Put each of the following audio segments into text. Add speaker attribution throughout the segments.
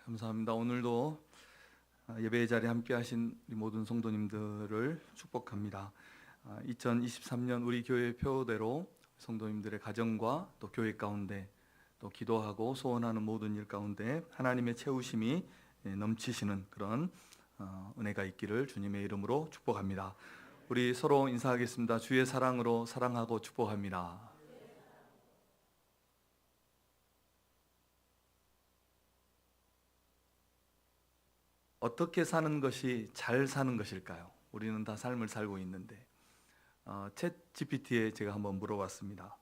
Speaker 1: 감사합니다. 오늘도 예배의 자리에 함께 하신 우리 모든 성도님들을 축복합니다. 2023년 우리 교회 표대로 성도님들의 가정과 또 교회 가운데 또 기도하고 소원하는 모든 일 가운데 하나님의 채우심이 넘치시는 그런 은혜가 있기를 주님의 이름으로 축복합니다. 우리 서로 인사하겠습니다. 주의 사랑으로 사랑하고 축복합니다. 어떻게 사는 것이 잘 사는 것일까요? 우리는 다 삶을 살고 있는데 챗 GPT에 제가 한번 물어봤습니다.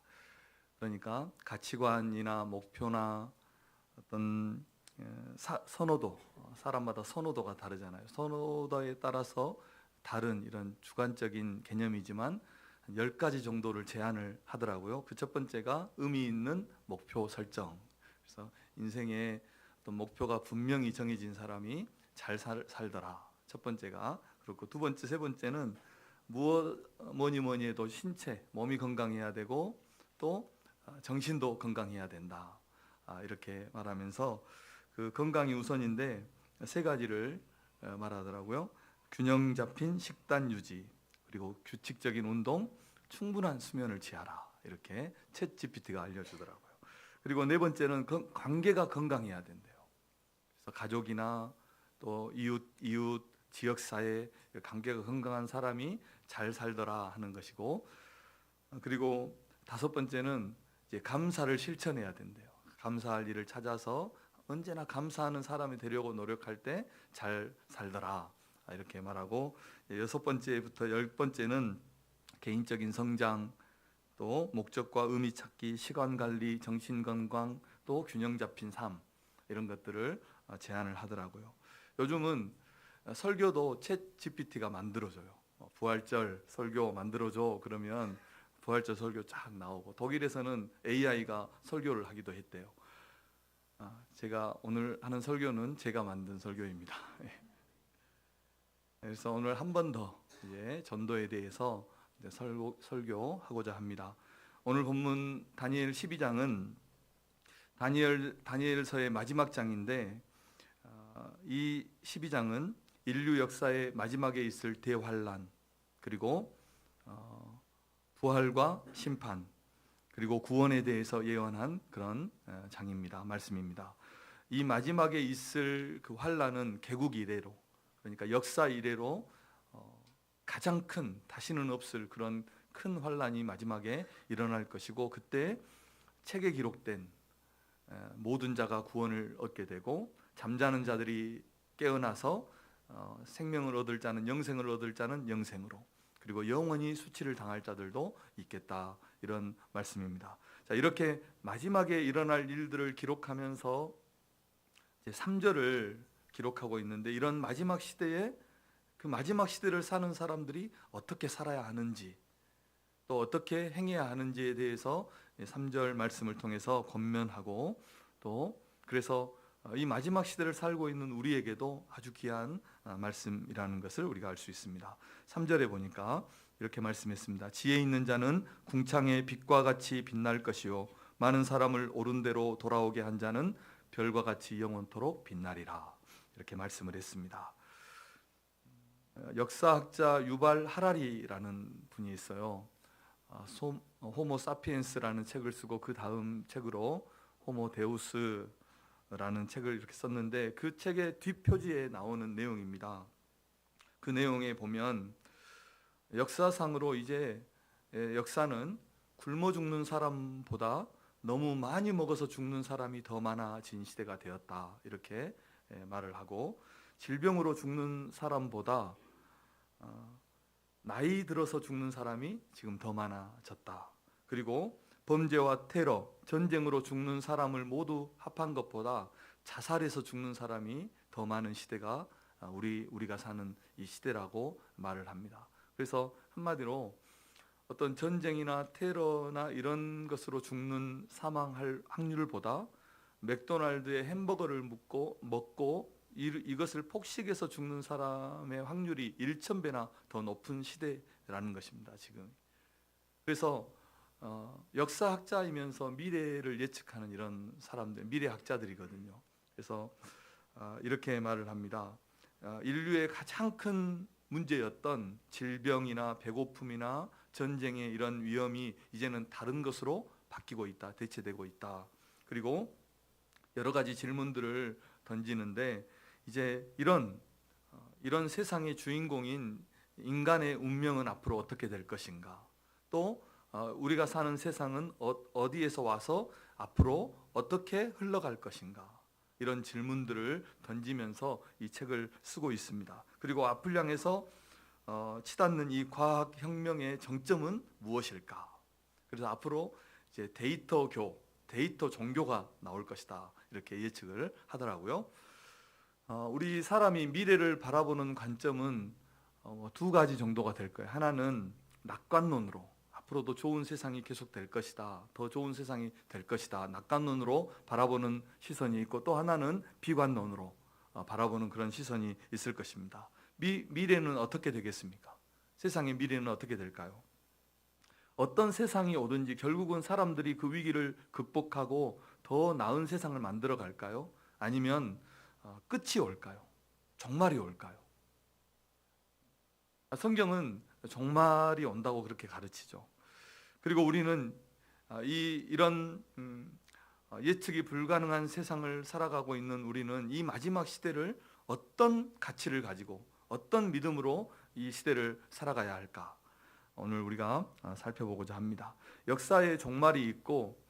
Speaker 1: 그러니까 가치관이나 목표나 어떤 선호도, 사람마다 선호도가 다르잖아요. 선호도에 따라서 다른 이런 주관적인 개념이지만 10가지 정도를 제안을 하더라고요. 그 첫 번째가 의미 있는 목표 설정. 그래서 인생에 어떤 목표가 분명히 정해진 사람이 잘 살더라. 첫 번째가 그렇고, 두 번째, 세 번째는 뭐니 해도 신체, 몸이 건강해야 되고 또 정신도 건강해야 된다. 이렇게 말하면서 그 건강이 우선인데 세 가지를 말하더라고요. 균형 잡힌 식단 유지, 그리고 규칙적인 운동, 충분한 수면을 취하라. 이렇게 챗 GPT가 알려주더라고요. 그리고 네 번째는 관계가 건강해야 된대요. 그래서 가족이나 또 이웃, 지역사회 관계가 건강한 사람이 잘 살더라 하는 것이고, 그리고 다섯 번째는 이제 감사를 실천해야 된대요. 감사할 일을 찾아서 언제나 감사하는 사람이 되려고 노력할 때 잘 살더라 이렇게 말하고, 여섯 번째부터 열 번째는 개인적인 성장, 또 목적과 의미 찾기, 시간 관리, 정신 건강, 또 균형 잡힌 삶, 이런 것들을 제안을 하더라고요. 요즘은 설교도 챗 GPT가 만들어줘요. 부활절 설교 만들어줘 그러면 부활절 설교 쫙 나오고, 독일에서는 AI가 설교를 하기도 했대요. 제가 오늘 하는 설교는 제가 만든 설교입니다. 그래서 오늘 한 번 더 전도에 대해서 설교하고자 합니다. 오늘 본문 다니엘 12장은 다니엘서의 마지막 장인데, 이 12장은 인류 역사의 마지막에 있을 대환란, 그리고 부활과 심판, 그리고 구원에 대해서 예언한 그런 장입니다. 말씀입니다. 이 마지막에 있을 그 환란은 개국 이래로, 그러니까 역사 이래로 가장 큰, 다시는 없을 그런 큰 환란이 마지막에 일어날 것이고, 그때 책에 기록된 모든 자가 구원을 얻게 되고, 잠자는 자들이 깨어나서 생명을 얻을 자는, 영생을 얻을 자는 영생으로, 그리고 영원히 수치를 당할 자들도 있겠다, 이런 말씀입니다. 자, 이렇게 마지막에 일어날 일들을 기록하면서 이제 3절을 기록하고 있는데, 이런 마지막 시대에 그 마지막 시대를 사는 사람들이 어떻게 살아야 하는지, 또 어떻게 행해야 하는지에 대해서 3절 말씀을 통해서 권면하고, 또 그래서 이 마지막 시대를 살고 있는 우리에게도 아주 귀한 말씀이라는 것을 우리가 알 수 있습니다. 3절에 보니까 이렇게 말씀했습니다. 지혜 있는 자는 궁창의 빛과 같이 빛날 것이요, 많은 사람을 옳은 대로 돌아오게 한 자는 별과 같이 영원토록 빛나리라. 이렇게 말씀을 했습니다. 역사학자 유발 하라리라는 분이 있어요. 호모 사피엔스라는 책을 쓰고 그 다음 책으로 호모 데우스라는 책을 이렇게 썼는데, 그 책의 뒷표지에 나오는 내용입니다. 그 내용에 보면 역사상으로 이제 역사는 굶어 죽는 사람보다 너무 많이 먹어서 죽는 사람이 더 많아진 시대가 되었다, 이렇게 말을 하고, 질병으로 죽는 사람보다 나이 들어서 죽는 사람이 지금 더 많아졌다. 그리고 범죄와 테러, 전쟁으로 죽는 사람을 모두 합한 것보다 자살해서 죽는 사람이 더 많은 시대가 우리가 사는 이 시대라고 말을 합니다. 그래서 한마디로 어떤 전쟁이나 테러나 이런 것으로 사망할 확률보다 맥도날드의 햄버거를 먹고 이것을 폭식해서 죽는 사람의 확률이 1000배나 더 높은 시대라는 것입니다, 지금. 그래서 역사학자이면서 미래를 예측하는 이런 사람들, 미래학자들이거든요. 그래서 이렇게 말을 합니다. 인류의 가장 큰 문제였던 질병이나 배고픔이나 전쟁의 이런 위험이 이제는 다른 것으로 바뀌고 있다, 대체되고 있다. 그리고 여러 가지 질문들을 던지는데 이제 이런 세상의 주인공인 인간의 운명은 앞으로 어떻게 될 것인가? 또 우리가 사는 세상은 어디에서 와서 앞으로 어떻게 흘러갈 것인가? 이런 질문들을 던지면서 이 책을 쓰고 있습니다. 그리고 앞을 향해서 치닫는 이 과학 혁명의 정점은 무엇일까? 그래서 앞으로 이제 데이터 종교가 나올 것이다. 이렇게 예측을 하더라고요. 우리 사람이 미래를 바라보는 관점은 두 가지 정도가 될 거예요. 하나는 낙관론으로 앞으로도 좋은 세상이 계속 될 것이다, 더 좋은 세상이 될 것이다, 낙관론으로 바라보는 시선이 있고, 또 하나는 비관론으로 바라보는 그런 시선이 있을 것입니다. 미래는 어떻게 되겠습니까? 세상의 미래는 어떻게 될까요? 어떤 세상이 오든지 결국은 사람들이 그 위기를 극복하고 더 나은 세상을 만들어 갈까요? 아니면 끝이 올까요? 종말이 올까요? 성경은 종말이 온다고 그렇게 가르치죠. 그리고 우리는 이런 예측이 불가능한 세상을 살아가고 있는 우리는 이 마지막 시대를 어떤 가치를 가지고 어떤 믿음으로 이 시대를 살아가야 할까? 오늘 우리가 살펴보고자 합니다. 역사의 종말이 있고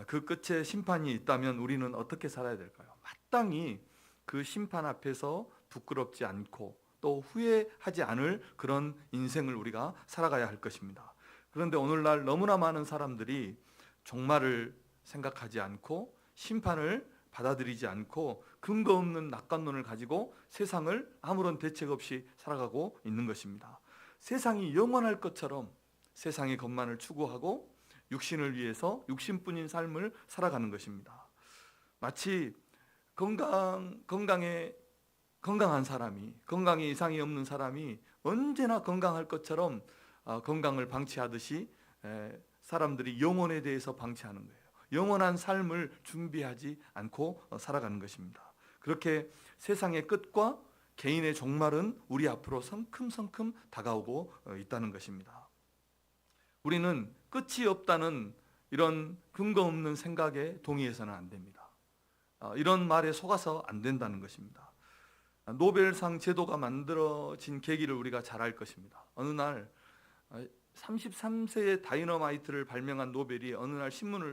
Speaker 1: 그 끝에 심판이 있다면 우리는 어떻게 살아야 될까요? 마땅히 그 심판 앞에서 부끄럽지 않고 또 후회하지 않을 그런 인생을 우리가 살아가야 할 것입니다. 그런데 오늘날 너무나 많은 사람들이 종말을 생각하지 않고 심판을 받아들이지 않고 근거 없는 낙관론을 가지고 세상을 아무런 대책 없이 살아가고 있는 것입니다. 세상이 영원할 것처럼 세상의 것만을 추구하고 육신을 위해서 육신뿐인 삶을 살아가는 것입니다. 마치 건강한 사람이, 건강에 이상이 없는 사람이 언제나 건강할 것처럼 건강을 방치하듯이 사람들이 영혼에 대해서 방치하는 거예요. 영원한 삶을 준비하지 않고 살아가는 것입니다. 그렇게 세상의 끝과 개인의 종말은 우리 앞으로 성큼성큼 다가오고 있다는 것입니다. 우리는 끝이 없다는 이런 근거 없는 생각에 동의해서는 안 됩니다. 이런 말에 속아서 안 된다는 것입니다. 노벨상 제도가 만들어진 계기를 우리가 잘 알 것입니다. 어느 날 33세의 다이너마이트를 발명한 노벨이 어느 날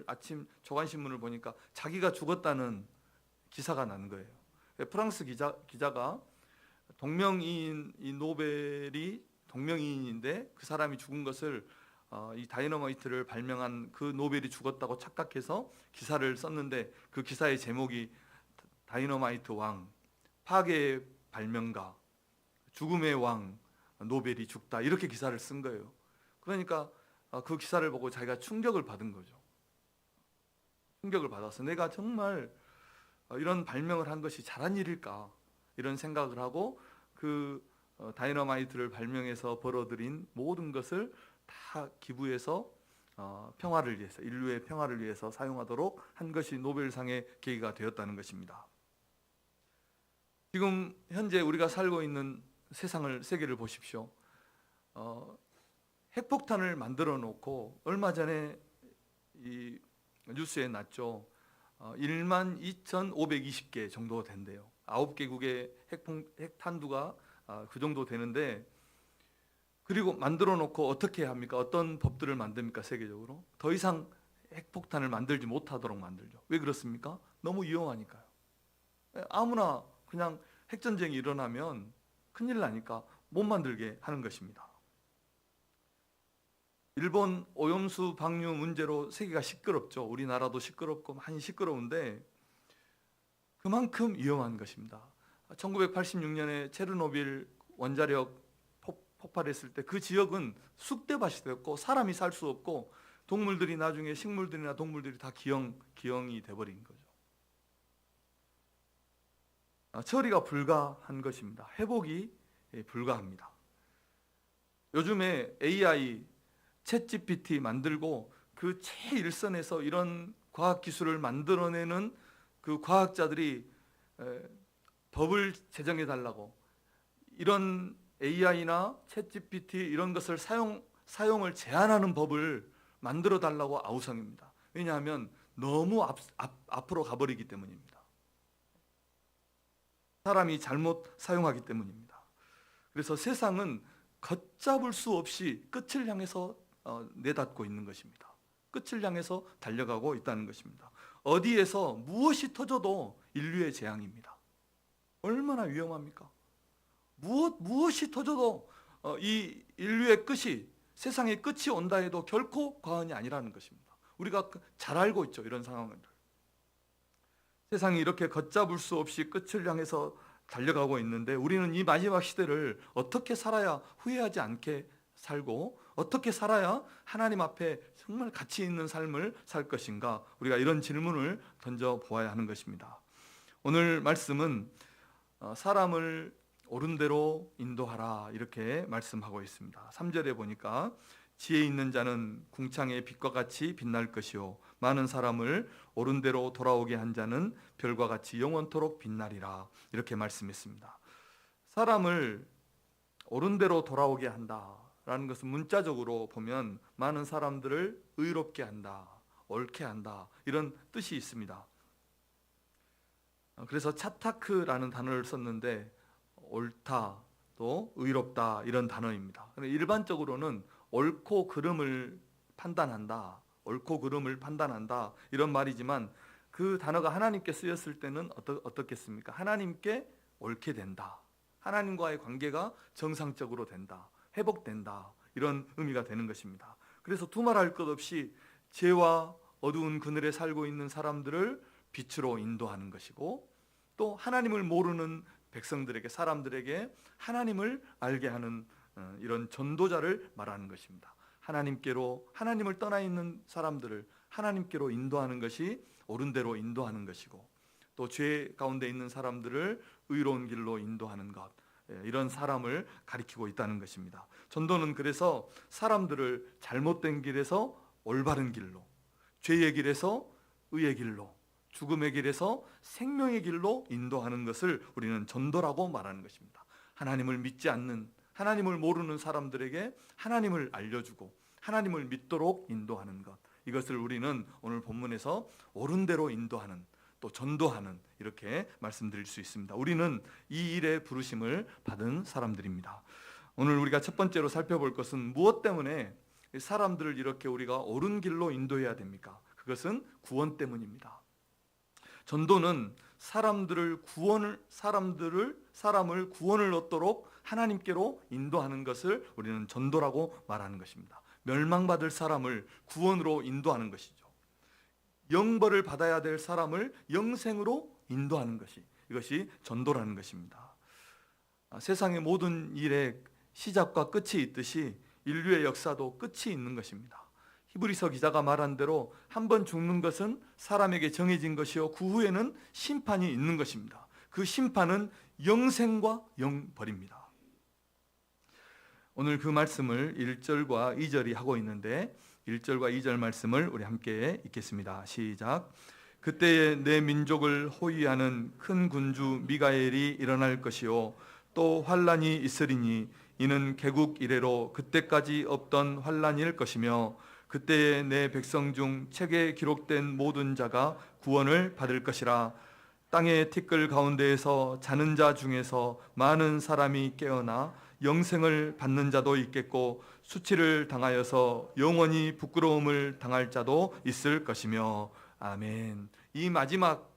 Speaker 1: 아침 조간신문을 보니까 자기가 죽었다는 기사가 난 거예요. 프랑스 기자가 동명이인, 이 노벨이 동명이인인데 그 사람이 죽은 것을 이 다이너마이트를 발명한 그 노벨이 죽었다고 착각해서 기사를 썼는데 그 기사의 제목이 다이너마이트 왕, 파괴의 발명가, 죽음의 왕 노벨이 죽다, 이렇게 기사를 쓴 거예요. 그러니까 그 기사를 보고 자기가 충격을 받은 거죠. 충격을 받아서 내가 정말 이런 발명을 한 것이 잘한 일일까, 이런 생각을 하고 그 다이너마이트를 발명해서 벌어들인 모든 것을 다 기부해서 평화를 위해서, 인류의 평화를 위해서 사용하도록 한 것이 노벨상의 계기가 되었다는 것입니다. 지금 현재 우리가 살고 있는 세계를 보십시오. 핵폭탄을 만들어 놓고 얼마 전에 이 뉴스에 났죠. 12,520개 정도 된대요. 9개국의 핵탄두가 그 정도 되는데, 그리고 만들어 놓고 어떻게 합니까? 어떤 법들을 만듭니까? 세계적으로 더 이상 핵폭탄을 만들지 못하도록 만들죠. 왜 그렇습니까? 너무 위험하니까요. 아무나 그냥 핵전쟁이 일어나면 큰일 나니까 못 만들게 하는 것입니다. 일본 오염수 방류 문제로 세계가 시끄럽죠. 우리나라도 시끄럽고 많이 시끄러운데 그만큼 위험한 것입니다. 1986년에 체르노빌 원자력 폭발했을 때 그 지역은 쑥대밭이 되었고 사람이 살 수 없고 동물들이 나중에 식물들이나 동물들이 다 기형이 돼버린 거죠. 처리가 불가한 것입니다. 회복이 불가합니다. 요즘에 AI, 챗GPT 만들고 그 최일선에서 이런 과학기술을 만들어내는 그 과학자들이 법을 제정해 달라고, 이런 AI나 챗GPT 이런 것을 사용을 제한하는 법을 만들어 달라고 아우성입니다. 왜냐하면 너무 앞으로 가버리기 때문입니다. 사람이 잘못 사용하기 때문입니다. 그래서 세상은 걷잡을 수 없이 끝을 향해서 내닫고 있는 것입니다. 끝을 향해서 달려가고 있다는 것입니다. 어디에서 무엇이 터져도 인류의 재앙입니다. 얼마나 위험합니까? 무엇이 터져도 이 인류의 끝이, 세상의 끝이 온다 해도 결코 과언이 아니라는 것입니다. 우리가 잘 알고 있죠, 이런 상황을. 세상이 이렇게 걷잡을 수 없이 끝을 향해서 달려가고 있는데, 우리는 이 마지막 시대를 어떻게 살아야 후회하지 않게 살고, 어떻게 살아야 하나님 앞에 정말 가치 있는 삶을 살 것인가, 우리가 이런 질문을 던져 보아야 하는 것입니다. 오늘 말씀은 사람을 옳은 대로 인도하라, 이렇게 말씀하고 있습니다. 3절에 보니까 지혜 있는 자는 궁창의 빛과 같이 빛날 것이요 많은 사람을 옳은 대로 돌아오게 한 자는 별과 같이 영원토록 빛나리라, 이렇게 말씀했습니다. 사람을 옳은 대로 돌아오게 한다라는 것은 문자적으로 보면 많은 사람들을 의롭게 한다, 옳게 한다, 이런 뜻이 있습니다. 그래서 차타크라는 단어를 썼는데 옳다, 또 의롭다, 이런 단어입니다. 일반적으로는 옳고 그름을 판단한다, 옳고 그름을 판단한다, 이런 말이지만 그 단어가 하나님께 쓰였을 때는 어떻겠습니까? 하나님께 옳게 된다, 하나님과의 관계가 정상적으로 된다, 회복된다, 이런 의미가 되는 것입니다. 그래서 두말할 것 없이 죄와 어두운 그늘에 살고 있는 사람들을 빛으로 인도하는 것이고, 또 하나님을 모르는 백성들에게, 사람들에게 하나님을 알게 하는 이런 전도자를 말하는 것입니다. 하나님을 떠나 있는 사람들을 하나님께로 인도하는 것이 옳은 대로 인도하는 것이고, 또 죄 가운데 있는 사람들을 의로운 길로 인도하는 것, 이런 사람을 가리키고 있다는 것입니다. 전도는 그래서 사람들을 잘못된 길에서 올바른 길로, 죄의 길에서 의의 길로, 죽음의 길에서 생명의 길로 인도하는 것을 우리는 전도라고 말하는 것입니다. 하나님을 믿지 않는, 하나님을 모르는 사람들에게 하나님을 알려주고 하나님을 믿도록 인도하는 것, 이것을 우리는 오늘 본문에서 옳은 대로 인도하는, 또 전도하는, 이렇게 말씀드릴 수 있습니다. 우리는 이 일에 부르심을 받은 사람들입니다. 오늘 우리가 첫 번째로 살펴볼 것은 무엇 때문에 사람들을 이렇게 우리가 옳은 길로 인도해야 됩니까? 그것은 구원 때문입니다. 전도는 사람을 구원을 얻도록 하나님께로 인도하는 것을 우리는 전도라고 말하는 것입니다. 멸망받을 사람을 구원으로 인도하는 것이죠. 영벌을 받아야 될 사람을 영생으로 인도하는 것이, 이것이 전도라는 것입니다. 세상의 모든 일에 시작과 끝이 있듯이 인류의 역사도 끝이 있는 것입니다. 히브리서 기자가 말한 대로 한 번 죽는 것은 사람에게 정해진 것이요 그 후에는 심판이 있는 것입니다. 그 심판은 영생과 영벌입니다. 오늘 그 말씀을 1절과 2절이 하고 있는데, 1절과 2절 말씀을 우리 함께 읽겠습니다. 시작. 그때에 내 민족을 호위하는 큰 군주 미가엘이 일어날 것이요 또 환란이 있으리니 이는 개국 이래로 그때까지 없던 환란일 것이며, 그때에 내 백성 중 책에 기록된 모든 자가 구원을 받을 것이라. 땅의 티끌 가운데에서 자는 자 중에서 많은 사람이 깨어나 영생을 받는 자도 있겠고, 수치를 당하여서 영원히 부끄러움을 당할 자도 있을 것이며. 아멘. 이 마지막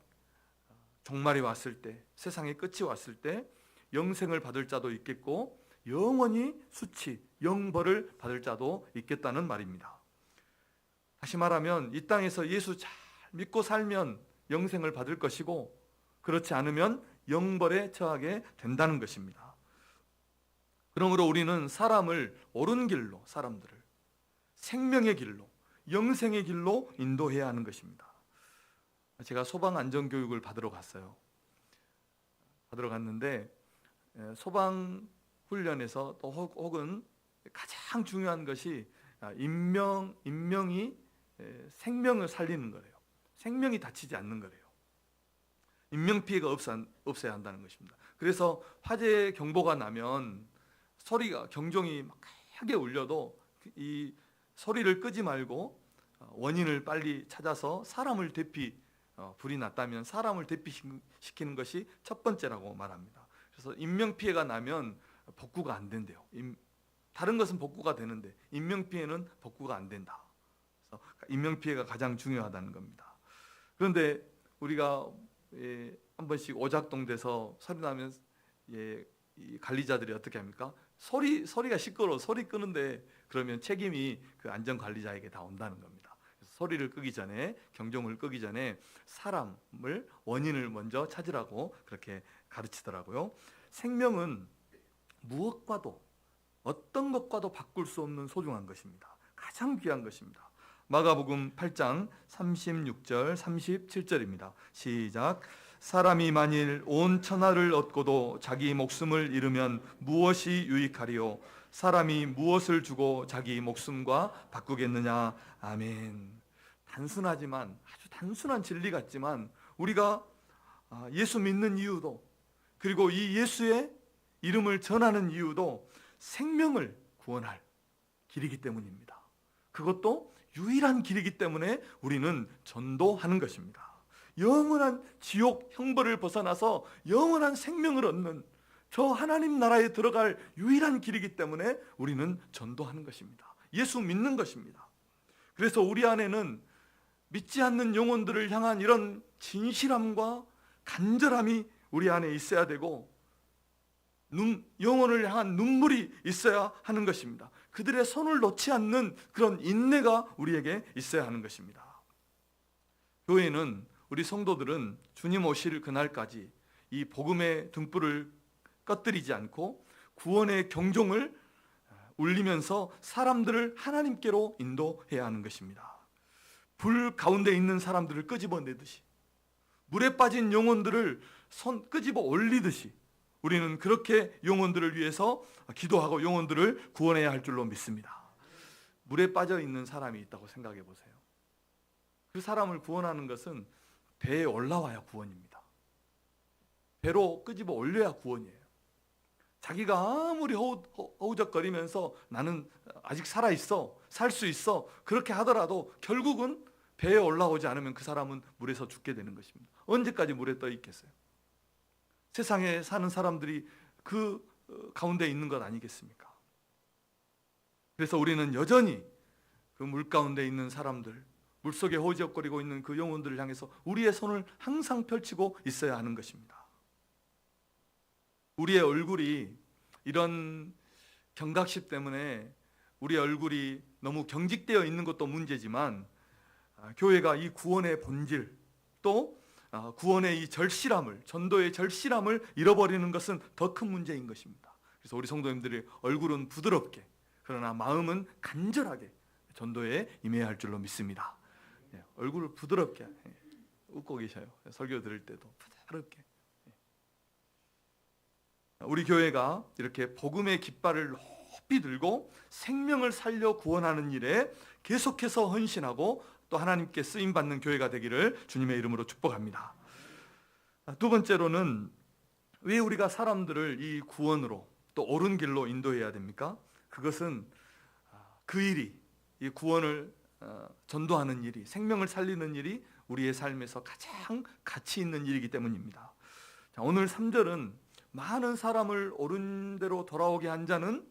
Speaker 1: 종말이 왔을 때, 세상의 끝이 왔을 때 영생을 받을 자도 있겠고 영원히 수치, 영벌을 받을 자도 있겠다는 말입니다. 다시 말하면 이 땅에서 예수 잘 믿고 살면 영생을 받을 것이고, 그렇지 않으면 영벌에 처하게 된다는 것입니다. 그러므로 우리는 사람을 옳은 길로, 사람들을 생명의 길로, 영생의 길로 인도해야 하는 것입니다. 제가 소방안전교육을 받으러 갔는데 소방훈련에서 또 혹은 가장 중요한 것이 인명이 생명을 살리는 거래요. 생명이 다치지 않는 거래요. 인명피해가 없어야 한다는 것입니다. 그래서 화재 경보가 나면 소리가 경종이 막 크게 울려도 이 소리를 끄지 말고 원인을 빨리 찾아서 사람을 불이 났다면 사람을 대피시키는 것이 첫 번째라고 말합니다. 그래서 인명피해가 나면 복구가 안 된대요. 다른 것은 복구가 되는데 인명피해는 복구가 안 된다. 그래서 인명피해가 가장 중요하다는 겁니다. 그런데 우리가 한 번씩 오작동 돼서 소리 나면 이 관리자들이 어떻게 합니까? 소리가 시끄러워 소리 끄는데 그러면 책임이 그 안전관리자에게 다 온다는 겁니다. 그래서 소리를 끄기 전에 경종을 끄기 전에 사람을 원인을 먼저 찾으라고 그렇게 가르치더라고요. 생명은 무엇과도 어떤 것과도 바꿀 수 없는 소중한 것입니다. 가장 귀한 것입니다. 마가복음 8장 36절 37절입니다. 시작. 사람이 만일 온 천하를 얻고도 자기 목숨을 잃으면 무엇이 유익하리요? 사람이 무엇을 주고 자기 목숨과 바꾸겠느냐? 아멘. 단순하지만 아주 단순한 진리 같지만 우리가 예수 믿는 이유도 그리고 이 예수의 이름을 전하는 이유도 생명을 구원할 길이기 때문입니다. 그것도 유일한 길이기 때문에 우리는 전도하는 것입니다. 영원한 지옥 형벌을 벗어나서 영원한 생명을 얻는 저 하나님 나라에 들어갈 유일한 길이기 때문에 우리는 전도하는 것입니다. 예수 믿는 것입니다. 그래서 우리 안에는 믿지 않는 영혼들을 향한 이런 진실함과 간절함이 우리 안에 있어야 되고 영혼을 향한 눈물이 있어야 하는 것입니다. 그들의 손을 놓지 않는 그런 인내가 우리에게 있어야 하는 것입니다. 교회는 우리 성도들은 주님 오실 그날까지 이 복음의 등불을 꺼뜨리지 않고 구원의 경종을 울리면서 사람들을 하나님께로 인도해야 하는 것입니다. 불 가운데 있는 사람들을 끄집어내듯이 물에 빠진 영혼들을 끄집어 올리듯이 우리는 그렇게 영혼들을 위해서 기도하고 영혼들을 구원해야 할 줄로 믿습니다. 물에 빠져 있는 사람이 있다고 생각해 보세요. 그 사람을 구원하는 것은 배에 올라와야 구원입니다. 배로 끄집어 올려야 구원이에요. 자기가 아무리 허우적거리면서 나는 아직 살아있어, 살 수 있어 그렇게 하더라도 결국은 배에 올라오지 않으면 그 사람은 물에서 죽게 되는 것입니다. 언제까지 물에 떠 있겠어요? 세상에 사는 사람들이 그 가운데 있는 것 아니겠습니까? 그래서 우리는 여전히 그 물 가운데 있는 사람들, 물속에 허우적거리고 있는 그 영혼들을 향해서 우리의 손을 항상 펼치고 있어야 하는 것입니다. 우리의 얼굴이 이런 경각심 때문에 우리의 얼굴이 너무 경직되어 있는 것도 문제지만 교회가 이 구원의 본질 또 구원의 이 절실함을 전도의 절실함을 잃어버리는 것은 더 큰 문제인 것입니다. 그래서 우리 성도님들이 얼굴은 부드럽게 그러나 마음은 간절하게 전도에 임해야 할 줄로 믿습니다. 얼굴을 부드럽게 웃고 계셔요. 설교 들을 때도 부드럽게. 우리 교회가 이렇게 복음의 깃발을 높이 들고 생명을 살려 구원하는 일에 계속해서 헌신하고 또 하나님께 쓰임받는 교회가 되기를 주님의 이름으로 축복합니다. 두 번째로는 왜 우리가 사람들을 이 구원으로 또 옳은 길로 인도해야 됩니까? 그것은 그 일이 이 구원을 전도하는 일이 생명을 살리는 일이 우리의 삶에서 가장 가치 있는 일이기 때문입니다. 자, 오늘 3절은 많은 사람을 옳은 대로 돌아오게 한 자는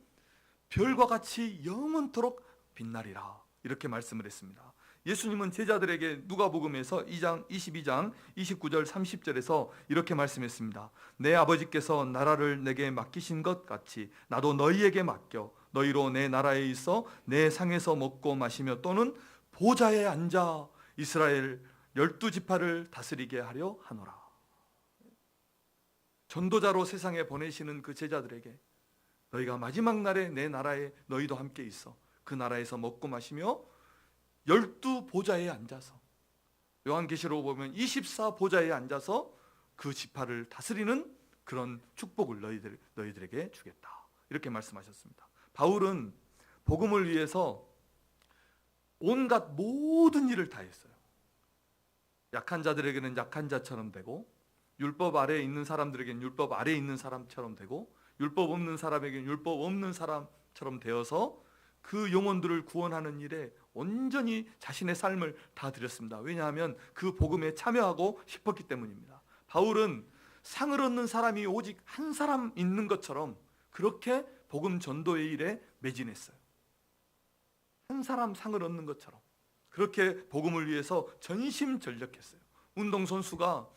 Speaker 1: 별과 같이 영원토록 빛나리라 이렇게 말씀을 했습니다. 예수님은 제자들에게 누가복음에서 22장 29절 30절에서 이렇게 말씀했습니다. 내 아버지께서 나라를 내게 맡기신 것 같이 나도 너희에게 맡겨 너희로 내 나라에 있어 내 상에서 먹고 마시며 또는 보좌에 앉아 이스라엘 12지파를 다스리게 하려 하노라. 전도자로 세상에 보내시는 그 제자들에게 너희가 마지막 날에 내 나라에 너희도 함께 있어 그 나라에서 먹고 마시며 12보좌에 앉아서 요한계시록 보면 24보좌에 앉아서 그 지파를 다스리는 그런 축복을 너희들에게 주겠다 이렇게 말씀하셨습니다. 바울은 복음을 위해서 온갖 모든 일을 다 했어요. 약한 자들에게는 약한 자처럼 되고 율법 아래에 있는 사람들에게는 율법 아래에 있는 사람처럼 되고, 율법 없는 사람에게는 율법 없는 사람처럼 되어서 그 영혼들을 구원하는 일에 온전히 자신의 삶을 다 드렸습니다. 왜냐하면 그 복음에 참여하고 싶었기 때문입니다. 바울은 상을 얻는 사람이 오직 한 사람 있는 것처럼 그렇게 복음 전도의 일에 매진했어요. 한 사람 상을 얻는 것처럼 그렇게 복음을 위해서 전심전력했어요. 운동선수가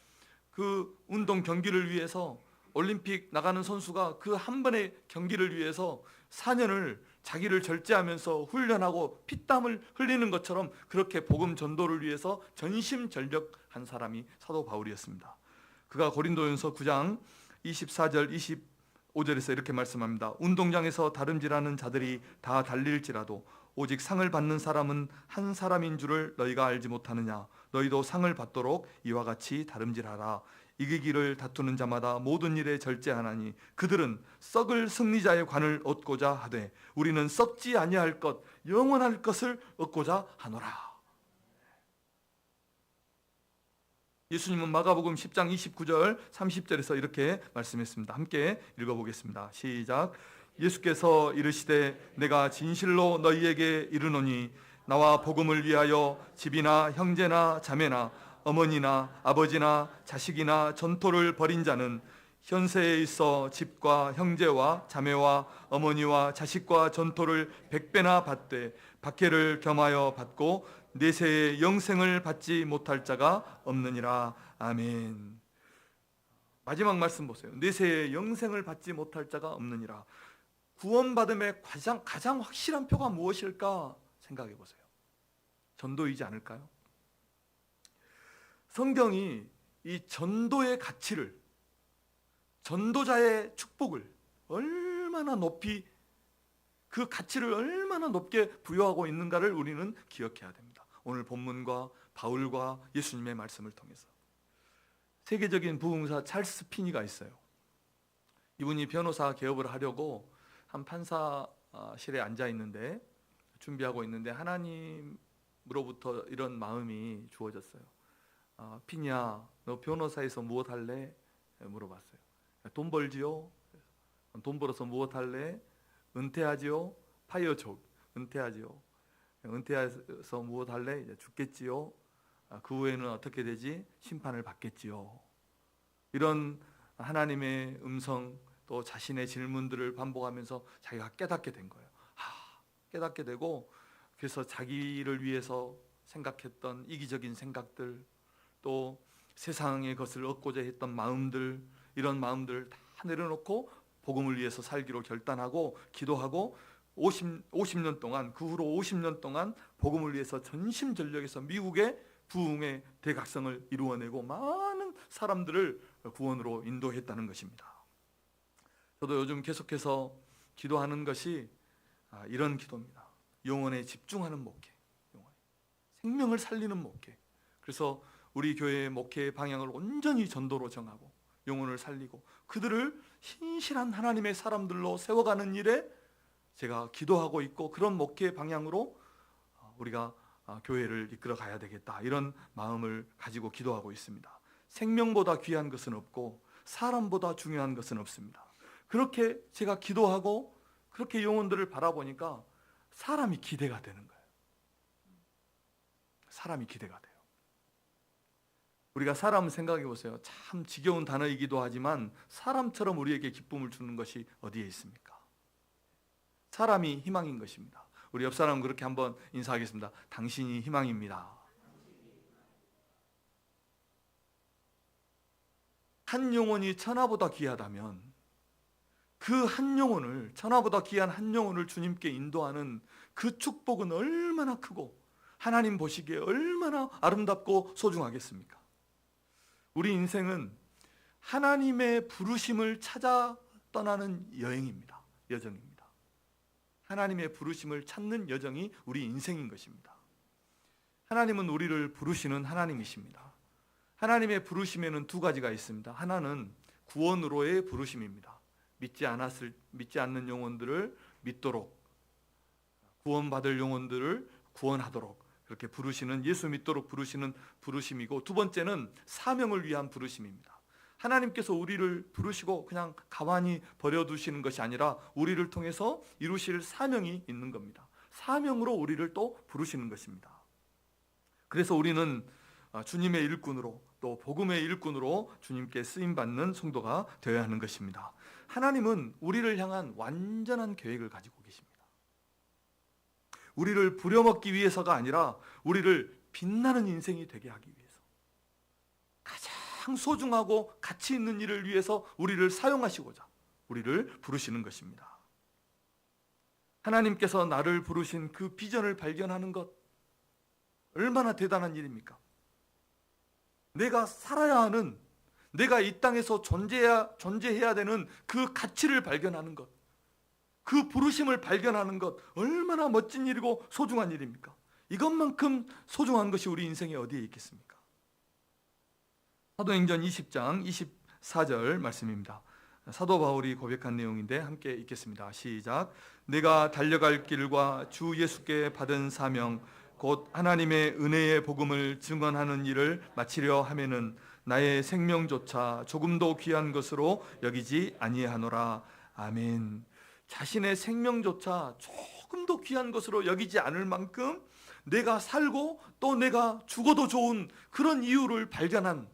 Speaker 1: 그 운동 경기를 위해서, 올림픽 나가는 선수가 그 한 번의 경기를 위해서 4년을 자기를 절제하면서 훈련하고 피땀을 흘리는 것처럼 그렇게 복음 전도를 위해서 전심전력한 사람이 사도 바울이었습니다. 그가 고린도전서 9장 24절 25절에서 이렇게 말씀합니다. 운동장에서 다름질하는 자들이 다 달릴지라도 오직 상을 받는 사람은 한 사람인 줄을 너희가 알지 못하느냐. 너희도 상을 받도록 이와 같이 다름질하라. 이기기를 다투는 자마다 모든 일에 절제하나니 그들은 썩을 승리자의 관을 얻고자 하되 우리는 썩지 아니할 것 영원할 것을 얻고자 하노라. 예수님은 마가복음 10장 29절 30절에서 이렇게 말씀했습니다. 함께 읽어보겠습니다. 시작. 예수께서 이르시되 내가 진실로 너희에게 이르노니 나와 복음을 위하여 집이나 형제나 자매나 어머니나 아버지나 자식이나 전토를 벌인 자는 현세에 있어 집과 형제와 자매와 어머니와 자식과 전토를 100배나 받되 박해를 겸하여 받고 내세의 영생을 받지 못할 자가 없느니라. 아멘. 마지막 말씀 보세요. 내세의 영생을 받지 못할 자가 없느니라. 구원받음의 가장 확실한 표가 무엇일까 생각해 보세요. 전도이지 않을까요? 성경이 이 전도의 가치를, 전도자의 축복을 얼마나 높이, 그 가치를 얼마나 높게 부여하고 있는가를 우리는 기억해야 됩니다. 오늘 본문과 바울과 예수님의 말씀을 통해서. 세계적인 부흥사 찰스 피니가 있어요. 이분이 변호사 개업을 하려고 한 판사실에 앉아 있는데, 준비하고 있는데 하나님으로부터 이런 마음이 주어졌어요. 피니야, 너 변호사에서 무엇 할래? 물어봤어요. 돈 벌지요? 돈 벌어서 무엇 할래? 은퇴하지요? 파이어족, 은퇴하지요. 은퇴해서 무엇 할래? 이제 죽겠지요. 그 후에는 어떻게 되지? 심판을 받겠지요. 이런 하나님의 음성, 또 자신의 질문들을 반복하면서 자기가 깨닫게 된 거예요. 깨닫게 되고, 그래서 자기를 위해서 생각했던 이기적인 생각들, 또 세상의 것을 얻고자 했던 마음들, 이런 마음들을 다 내려놓고 복음을 위해서 살기로 결단하고 기도하고 50년 동안, 그 후로 50년 동안 복음을 위해서 전심전력해서 미국의 부흥의 대각성을 이루어내고 많은 사람들을 구원으로 인도했다는 것입니다. 저도 요즘 계속해서 기도하는 것이 이런 기도입니다. 영혼에 집중하는 목회, 생명을 살리는 목회. 그래서 우리 교회의 목회의 방향을 온전히 전도로 정하고 영혼을 살리고 그들을 신실한 하나님의 사람들로 세워가는 일에 제가 기도하고 있고, 그런 목회 방향으로 우리가 교회를 이끌어 가야 되겠다, 이런 마음을 가지고 기도하고 있습니다. 생명보다 귀한 것은 없고 사람보다 중요한 것은 없습니다. 그렇게 제가 기도하고 그렇게 영혼들을 바라보니까 사람이 기대가 되는 거예요. 사람이 기대가 돼요. 우리가 사람 생각해 보세요. 참 지겨운 단어이기도 하지만 사람처럼 우리에게 기쁨을 주는 것이 어디에 있습니까? 사람이 희망인 것입니다. 우리 옆 사람 그렇게 한번 인사하겠습니다. 당신이 희망입니다. 한 영혼이 천하보다 귀하다면 그 한 영혼을, 천하보다 귀한 한 영혼을 주님께 인도하는 그 축복은 얼마나 크고 하나님 보시기에 얼마나 아름답고 소중하겠습니까? 우리 인생은 하나님의 부르심을 찾아 떠나는 여행입니다. 여정입니다. 하나님의 부르심을 찾는 여정이 우리 인생인 것입니다. 하나님은 우리를 부르시는 하나님이십니다. 하나님의 부르심에는 두 가지가 있습니다. 하나는 구원으로의 부르심입니다. 믿지 않는 영혼들을 믿도록, 구원받을 영혼들을 구원하도록 그렇게 부르시는, 예수 믿도록 부르시는 부르심이고, 두 번째는 사명을 위한 부르심입니다. 하나님께서 우리를 부르시고 그냥 가만히 버려두시는 것이 아니라 우리를 통해서 이루실 사명이 있는 겁니다. 사명으로 우리를 또 부르시는 것입니다. 그래서 우리는 주님의 일꾼으로, 또 복음의 일꾼으로 주님께 쓰임받는 성도가 되어야 하는 것입니다. 하나님은 우리를 향한 완전한 계획을 가지고 계십니다. 우리를 부려먹기 위해서가 아니라 우리를 빛나는 인생이 되게 하기 위해서, 가장 소중하고 가치 있는 일을 위해서 우리를 사용하시고자 우리를 부르시는 것입니다. 하나님께서 나를 부르신 그 비전을 발견하는 것, 얼마나 대단한 일입니까? 내가 살아야 하는, 내가 이 땅에서 존재해야 되는 그 가치를 발견하는 것, 그 부르심을 발견하는 것, 얼마나 멋진 일이고 소중한 일입니까? 이것만큼 소중한 것이 우리 인생에 어디에 있겠습니까? 사도행전 20장 24절 말씀입니다. 사도 바울이 고백한 내용인데 함께 읽겠습니다. 시작. 내가 달려갈 길과 주 예수께 받은 사명 곧 하나님의 은혜의 복음을 증언하는 일을 마치려 하면은 나의 생명조차 조금도 귀한 것으로 여기지 아니하노라. 아멘. 자신의 생명조차 조금도 귀한 것으로 여기지 않을 만큼 내가 살고 또 내가 죽어도 좋은 그런 이유를 발견한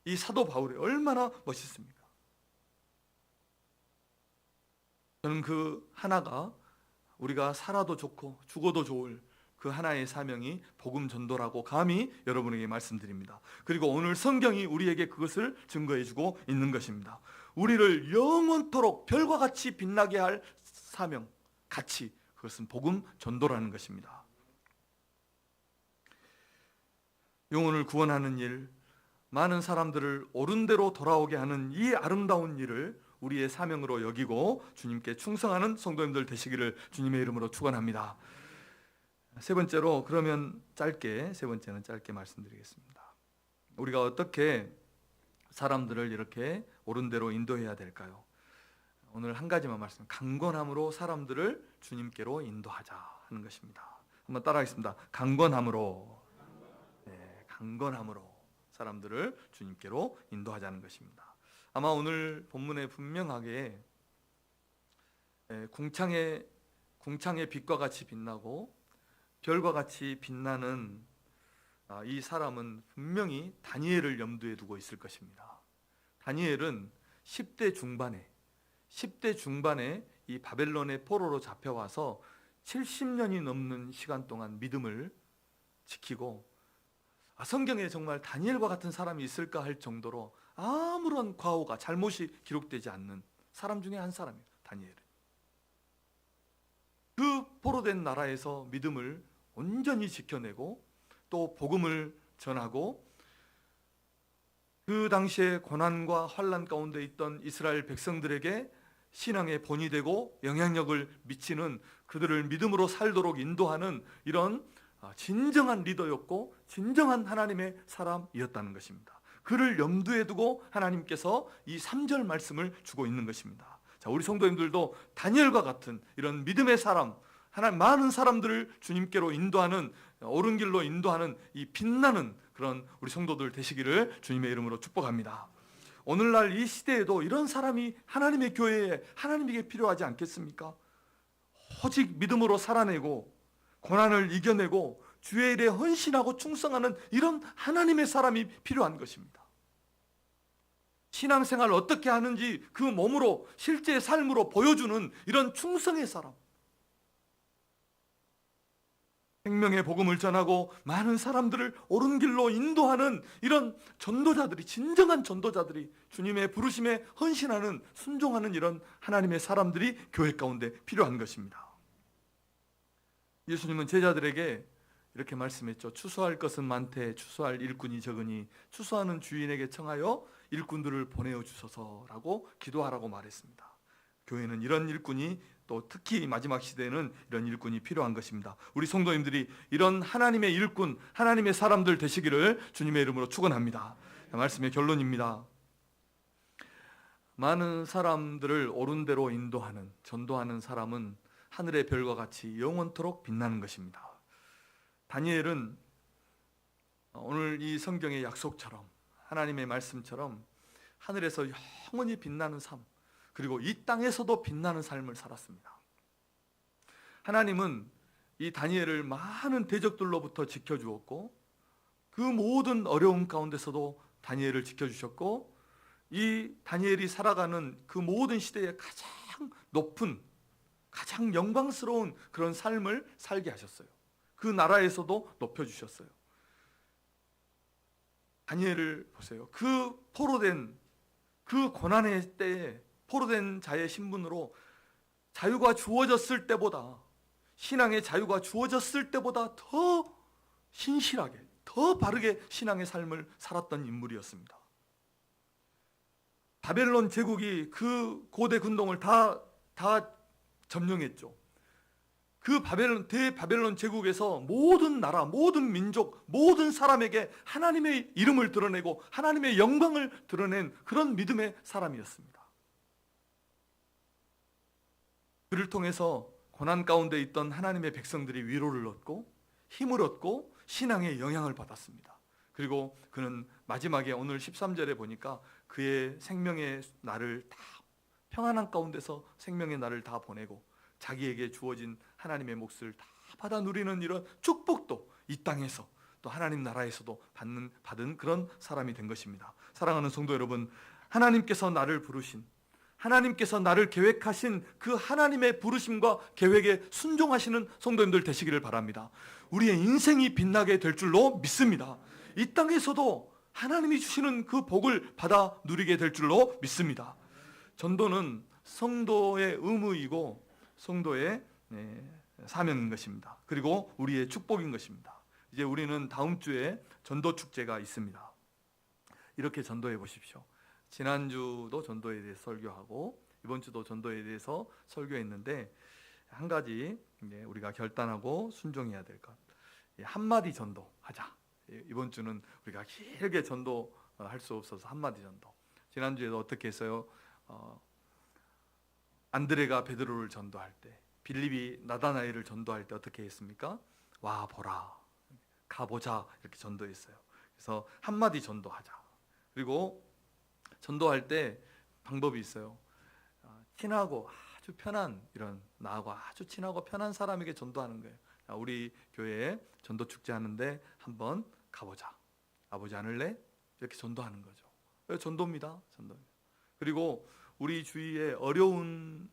Speaker 1: 이 사도 바울이 얼마나 멋있습니까? 저는 그 하나가 우리가 살아도 좋고 죽어도 좋을 그 하나의 사명이 복음 전도라고 감히 여러분에게 말씀드립니다. 그리고 오늘 성경이 우리에게 그것을 증거해주고 있는 것입니다. 우리를 영원토록 별과 같이 빛나게 할 사명, 가치, 그것은 복음 전도라는 것입니다. 영혼을 구원하는 일, 많은 사람들을 옳은 대로 돌아오게 하는 이 아름다운 일을 우리의 사명으로 여기고 주님께 충성하는 성도님들 되시기를 주님의 이름으로 축원합니다. 세 번째로, 그러면 세 번째는 짧게 말씀드리겠습니다. 우리가 어떻게 사람들을 이렇게 옳은 대로 인도해야 될까요? 오늘 한 가지만 강건함으로 사람들을 주님께로 인도하자 하는 것입니다. 한번 따라하겠습니다. 강건함으로, 강건함으로 사람들을 주님께로 인도하자는 것입니다. 아마 오늘 본문에 분명하게 궁창의 빛과 같이 빛나고 별과 같이 빛나는 이 사람은 분명히 다니엘을 염두에 두고 있을 것입니다. 다니엘은 10대 중반에 이 바벨론의 포로로 잡혀와서 70년이 넘는 시간 동안 믿음을 지키고, 성경에 정말 다니엘과 같은 사람이 있을까 할 정도로 아무런 과오가, 잘못이 기록되지 않는 사람 중에 한 사람이에요. 다니엘은 그 포로된 나라에서 믿음을 온전히 지켜내고 또 복음을 전하고, 그 당시에 고난과 환난 가운데 있던 이스라엘 백성들에게 신앙의 본이 되고 영향력을 미치는, 그들을 믿음으로 살도록 인도하는 이런 진정한 리더였고 진정한 하나님의 사람이었다는 것입니다. 그를 염두에 두고 하나님께서 이 3절 말씀을 주고 있는 것입니다. 자, 우리 성도님들도 다니엘과 같은 이런 믿음의 사람, 많은 사람들을 주님께로 인도하는, 옳은 길로 인도하는 이 빛나는 그런 우리 성도들 되시기를 주님의 이름으로 축복합니다. 오늘날 이 시대에도 이런 사람이 하나님의 교회에, 하나님에게 필요하지 않겠습니까? 오직 믿음으로 살아내고 고난을 이겨내고 주의 일에 헌신하고 충성하는 이런 하나님의 사람이 필요한 것입니다. 신앙생활을 어떻게 하는지 그 몸으로, 실제 삶으로 보여주는 이런 충성의 사람, 생명의 복음을 전하고 많은 사람들을 옳은 길로 인도하는 이런 전도자들이, 진정한 전도자들이, 주님의 부르심에 헌신하는, 순종하는 이런 하나님의 사람들이 교회 가운데 필요한 것입니다. 예수님은 제자들에게 이렇게 말씀했죠. 추수할 것은 많되 추수할 일꾼이 적으니 추수하는 주인에게 청하여 일꾼들을 보내어 주소서라고 기도하라고 말했습니다. 교회는 이런 일꾼이, 또 특히 마지막 시대에는 이런 일꾼이 필요한 것입니다. 우리 성도님들이 이런 하나님의 일꾼, 하나님의 사람들 되시기를 주님의 이름으로 축원합니다. 말씀의 결론입니다. 많은 사람들을 옳은 대로 인도하는, 전도하는 사람은 하늘의 별과 같이 영원토록 빛나는 것입니다. 다니엘은 오늘 이 성경의 약속처럼, 하나님의 말씀처럼 하늘에서 영원히 빛나는 삶, 그리고 이 땅에서도 빛나는 삶을 살았습니다. 하나님은 이 다니엘을 많은 대적들로부터 지켜주었고, 그 모든 어려움 가운데서도 다니엘을 지켜주셨고, 이 다니엘이 살아가는 그 모든 시대에 가장 높은, 가장 영광스러운 그런 삶을 살게 하셨어요. 그 나라에서도 높여주셨어요. 다니엘을 보세요. 그 포로된, 그 고난의 때에 포로된 자의 신분으로 자유가 주어졌을 때보다, 신앙의 자유가 주어졌을 때보다 더 신실하게, 더 바르게 신앙의 삶을 살았던 인물이었습니다. 바벨론 제국이 그 고대 군동을 다 점령했죠. 그 대바벨론 제국에서 모든 나라, 모든 민족, 모든 사람에게 하나님의 이름을 드러내고 하나님의 영광을 드러낸 그런 믿음의 사람이었습니다. 그를 통해서 고난 가운데 있던 하나님의 백성들이 위로를 얻고 힘을 얻고 신앙의 영향을 받았습니다. 그리고 그는 마지막에 오늘 13절에 보니까 그의 생명의 날을 다, 평안한 가운데서 생명의 날을 다 보내고 자기에게 주어진 하나님의 몫을 다 받아 누리는 이런 축복도 이 땅에서 또 하나님 나라에서도 받은 그런 사람이 된 것입니다. 사랑하는 성도 여러분, 하나님께서 나를 부르신, 하나님께서 나를 계획하신 그 하나님의 부르심과 계획에 순종하시는 성도님들 되시기를 바랍니다. 우리의 인생이 빛나게 될 줄로 믿습니다. 이 땅에서도 하나님이 주시는 그 복을 받아 누리게 될 줄로 믿습니다. 전도는 성도의 의무이고 성도의 사명인 것입니다. 그리고 우리의 축복인 것입니다. 이제 우리는 다음 주에 전도 축제가 있습니다. 이렇게 전도해 보십시오. 지난주도 전도에 대해서 설교하고 이번 주도 전도에 대해서 설교했는데, 한 가지 우리가 결단하고 순종해야 될 것, 한마디 전도하자. 이번 주는 우리가 길게 전도할 수 없어서 한마디 전도. 지난주에도 어떻게 했어요? 안드레가 베드로를 전도할 때, 빌립이 나다나엘을 전도할 때 어떻게 했습니까? 와 보라, 가보자, 이렇게 전도했어요. 그래서 한마디 전도하자. 그리고 전도할 때 방법이 있어요. 친하고 아주 편한, 이런 나하고 아주 친하고 편한 사람에게 전도하는 거예요. 우리 교회에 전도 축제 하는데 한번 가보자. 가보지 않을래? 이렇게 전도하는 거죠. 전도입니다. 전도. 그리고 우리 주위에 어려운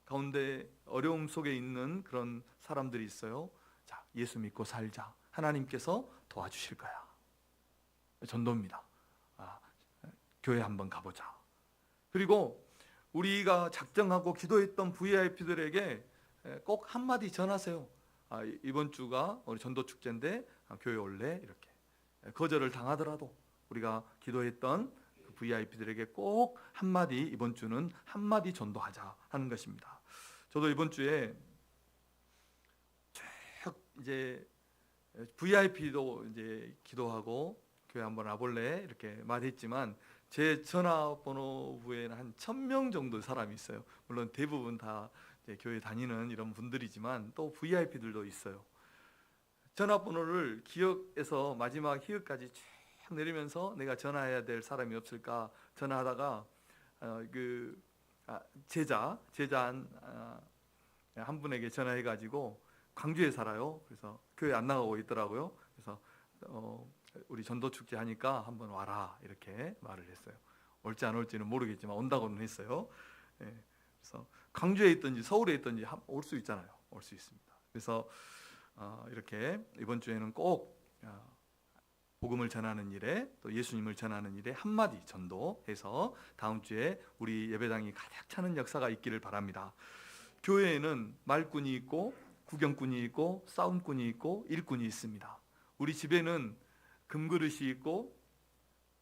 Speaker 1: 가운데, 어려움 속에 있는 그런 사람들이 있어요. 자, 예수 믿고 살자. 하나님께서 도와주실 거야. 전도입니다. 교회 한번 가보자. 그리고 우리가 작정하고 기도했던 VIP들에게 꼭 한마디 전하세요. 이번 주가 우리 전도 축제인데 교회 올래? 이렇게. 거절을 당하더라도 우리가 기도했던 그 VIP들에게 꼭 한마디, 이번 주는 한마디 전도하자 하는 것입니다. 저도 이번 주에 쭉 이제 VIP도 이제 기도하고 교회 한번 와볼래? 이렇게 말했지만, 제 전화번호부에는 한 1000명 정도 사람이 있어요. 물론 대부분 다 이제 교회 다니는 이런 분들이지만 또 VIP들도 있어요. 전화번호를 기억해서 마지막 희읍까지 쭉 내리면서 내가 전화해야 될 사람이 없을까 전화하다가 제자 한 분에게 전화해가지고, 광주에 살아요. 그래서 교회 안 나가고 있더라고요. 그래서 우리 전도 축제 하니까 한번 와라, 이렇게 말을 했어요. 올지 안 올지는 모르겠지만 온다고는 했어요. 그래서 광주에 있든지 서울에 있든지 올 수 있잖아요. 올 수 있습니다. 그래서 이렇게 이번 주에는 꼭 복음을 전하는 일에, 또 예수님을 전하는 일에 한마디 전도해서 다음 주에 우리 예배당이 가득 차는 역사가 있기를 바랍니다. 교회에는 말꾼이 있고 구경꾼이 있고 싸움꾼이 있고 일꾼이 있습니다. 우리 집에는 금그릇이 있고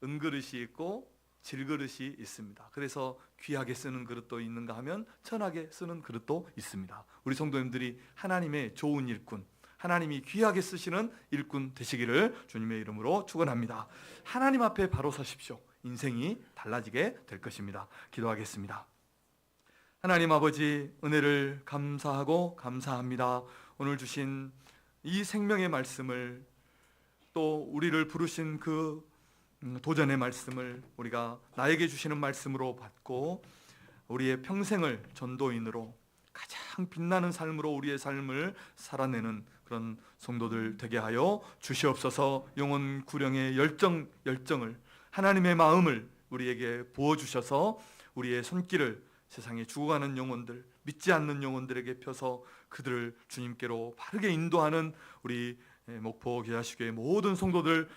Speaker 1: 은그릇이 있고 질그릇이 있습니다. 그래서 귀하게 쓰는 그릇도 있는가 하면 천하게 쓰는 그릇도 있습니다. 우리 성도님들이 하나님의 좋은 일꾼, 하나님이 귀하게 쓰시는 일꾼 되시기를 주님의 이름으로 축원합니다. 하나님 앞에 바로 서십시오. 인생이 달라지게 될 것입니다. 기도하겠습니다. 하나님 아버지, 은혜를 감사하고 감사합니다. 오늘 주신 이 생명의 말씀을, 또 우리를 부르신 그 도전의 말씀을 우리가 나에게 주시는 말씀으로 받고 우리의 평생을 전도인으로 가장 빛나는 삶으로 우리의 삶을 살아내는 그런 성도들 되게 하여 주시옵소서. 영혼 구령의 열정을, 하나님의 마음을 우리에게 부어주셔서 우리의 손길을 세상에 죽어가는 영혼들, 믿지 않는 영혼들에게 펴서 그들을 주님께로 바르게 인도하는 우리 목포 기아시교의 모든 성도들